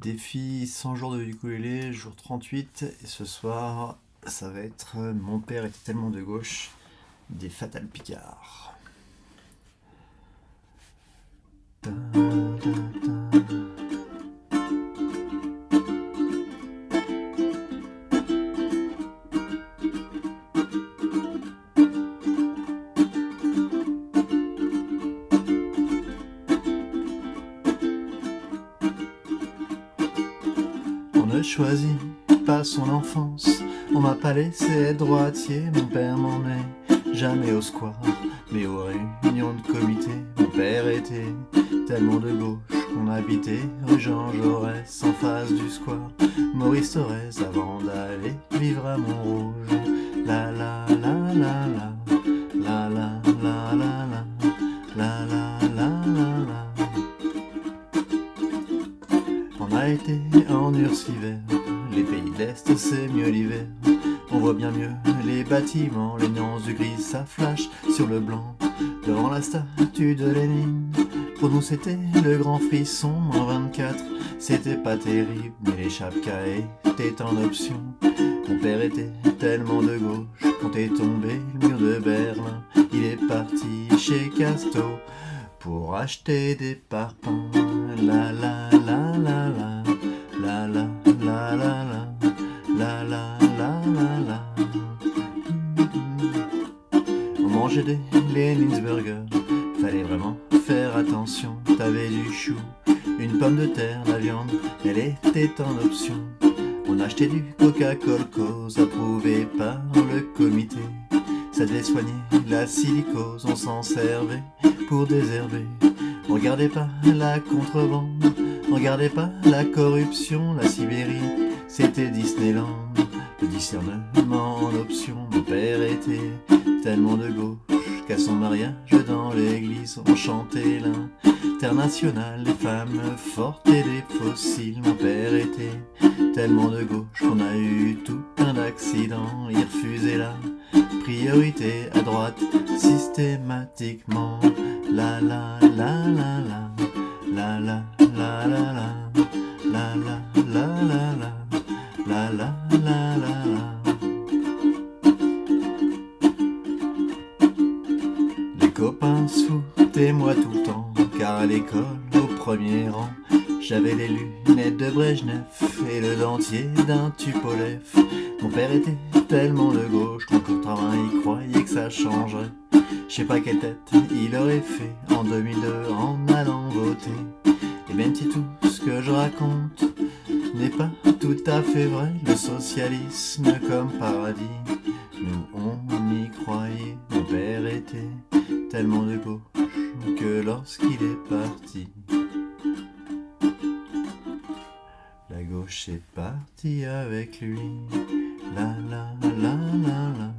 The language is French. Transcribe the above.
Défi 100 jours de ukulélé, jour 38, et ce soir, ça va être Mon père était tellement de gauche, des Fatal Picard. On ne choisit pas son enfance, on m'a pas laissé être droitier, mon père m'emmenait jamais au square, mais aux réunions de comité. Mon père était tellement de gauche qu'on habitait rue Jean Jaurès en face du square Maurice Thorez avant d'aller vivre à Montrouge. La la la la la, la la la la la, la la la la la. On a été en Urs l'hiver, les pays de l'Est c'est mieux l'hiver. On voit bien mieux les bâtiments, les nuances du gris ça flash sur le blanc. Devant la statue de Lénine, pour nous c'était le grand frisson. En 24, c'était pas terrible, mais les chapkas étaient en option. Mon père était tellement de gauche, quand est tombé le mur de Berlin, il est parti chez Casto pour acheter des parpaings. La la la la la, la la la la la, la la la la la. On mangeait des Leninsburgers, fallait vraiment faire attention. T'avais du chou, une pomme de terre, la viande, elle était en option. On achetait du Coca-Cola cause approuvé par le comité. Ça devait soigner la silicose, on s'en servait pour désherber. On regardait pas la contrebande, on regardait pas la corruption. La Sibérie, c'était Disneyland, le discernement en option. Mon père était tellement de gauche qu'à son mariage dans l'église on chantait l'international des femmes fortes et des fossiles. Mon père était tellement de gauche qu'on a eu tout plein d'accidents. Il refusait la priorité à droite systématiquement. La la la la la, la la la la la, la la la la la, la la la la la. Les copains se foutaient moi tout le temps, car à l'école au premier rang j'avais les lunettes de Brejnev et le dentier d'un Tupolev. Mon père était tellement de gauche qu'en contraint il croyait que ça changerait. Je sais pas quelle tête il aurait fait en 2002 en allant voter. Et même si tout ce que je raconte n'est pas tout à fait vrai, le socialisme comme paradis, nous on y croyait. Mon père était tellement de gauche que lorsqu'il est parti, la gauche est partie avec lui. La la la la la.